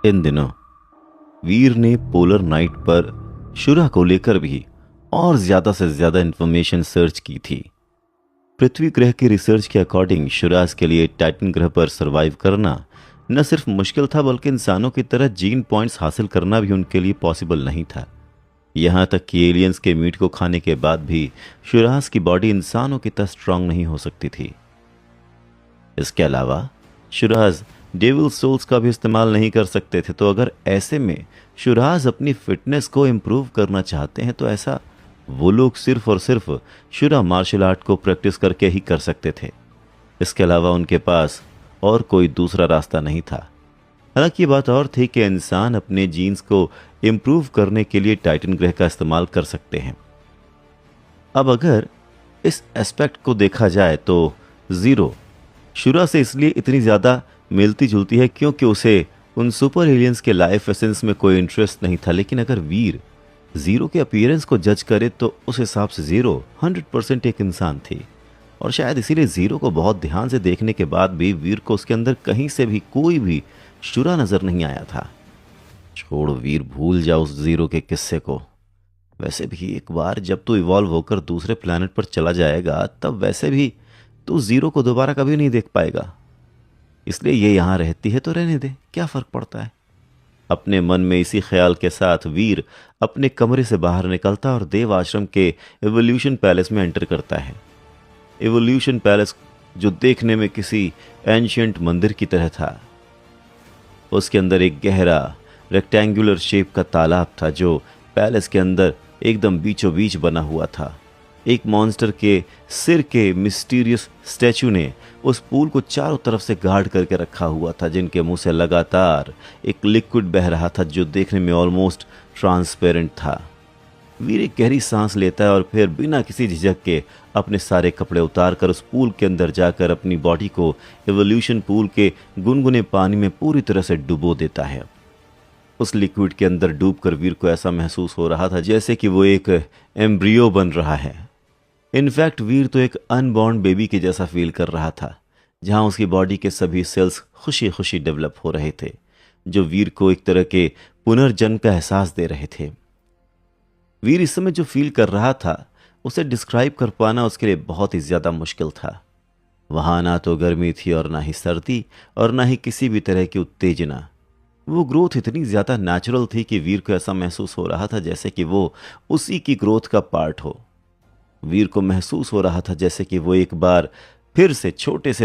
इन दिनों वीर ने polar night पर शुरा को लेकर भी और ज्यादा से ज्यादा इंफॉर्मेशन सर्च की थी। पृथ्वी ग्रह की रिसर्च के अकॉर्डिंग शुराज के लिए टाइटन ग्रह पर सरवाइव करना न सिर्फ मुश्किल था बल्कि इंसानों की तरह जीन पॉइंट्स हासिल करना भी उनके लिए पॉसिबल नहीं था। यहाँ तक कि एलियंस के मीट को खाने के बाद भी शुराज की बॉडी इंसानों की तरह स्ट्रांग नहीं हो सकती थी। इसके अलावा शुराज डेविल सोल्स का भी इस्तेमाल नहीं कर सकते थे। तो अगर ऐसे में शुराज अपनी फिटनेस को इम्प्रूव करना चाहते हैं तो ऐसा वो लोग सिर्फ और सिर्फ शुरा मार्शल आर्ट को प्रैक्टिस करके ही कर सकते थे। इसके अलावा उनके पास और कोई दूसरा रास्ता नहीं था। हालांकि ये बात और थी कि इंसान अपने जीन्स को इम्प्रूव करने के लिए टाइटन ग्रह का इस्तेमाल कर सकते हैं। अब अगर इस एस्पेक्ट को देखा जाए तो जीरो शुरा से इसलिए इतनी ज़्यादा मिलती जुलती है क्योंकि उसे उन सुपर एलियंस के लाइफ एसेंस में कोई इंटरेस्ट नहीं था। लेकिन अगर वीर जीरो के अपीयरेंस को जज करे तो उस हिसाब से जीरो 100% एक इंसान थी। और शायद इसीलिए जीरो को बहुत ध्यान से देखने के बाद भी वीर को उसके अंदर कहीं से भी कोई भी शुरा नजर नहीं आया था। छोड़ वीर, भूल जाओ उस जीरो के किस्से को। वैसे भी एक बार जब तू इवॉल्व होकर दूसरे प्लैनेट पर चला जाएगा तब वैसे भी तू जीरो को दोबारा कभी नहीं देख पाएगा। इसलिए ये यहां रहती है तो रहने दे, क्या फर्क पड़ता है। अपने मन में इसी ख्याल के साथ वीर अपने कमरे से बाहर निकलता और देव आश्रम के एवोल्यूशन पैलेस में एंटर करता है। एवोल्यूशन पैलेस जो देखने में किसी एंशियंट मंदिर की तरह था। उसके अंदर एक गहरा रेक्टेंगुलर शेप का तालाब था जो पैलेस के अंदर एकदम बीचों बीच बना हुआ था। एक मॉन्स्टर के सिर के मिस्टीरियस स्टैचू ने उस पूल को चारों तरफ से गार्ड करके रखा हुआ था, जिनके मुंह से लगातार एक लिक्विड बह रहा था जो देखने में ऑलमोस्ट ट्रांसपेरेंट था। वीर एक गहरी सांस लेता है और फिर बिना किसी झिझक के अपने सारे कपड़े उतार कर उस पूल के अंदर जाकर अपनी बॉडी को एवोल्यूशन पूल के गुनगुने पानी में पूरी तरह से डुबो देता है। उस लिक्विड के अंदर डूबकर वीर को ऐसा महसूस हो रहा था जैसे कि वो एक एम्ब्रियो बन रहा है। इनफैक्ट वीर तो एक अनबॉर्न बेबी के जैसा फील कर रहा था, जहां उसकी बॉडी के सभी सेल्स खुशी खुशी डेवलप हो रहे थे, जो वीर को एक तरह के पुनर्जन्म का एहसास दे रहे थे। वीर इस समय जो फील कर रहा था उसे डिस्क्राइब कर पाना उसके लिए बहुत ही ज्यादा मुश्किल था। वहां ना तो गर्मी थी और ना ही सर्दी और ना ही किसी भी तरह की उत्तेजना। वो ग्रोथ इतनी ज्यादा नेचुरल थी कि वीर को ऐसा महसूस हो रहा था जैसे कि वो उसी की ग्रोथ का पार्ट हो। वीर को महसूस हो रहा था जैसे कि वो एक बार फिर से छोटे से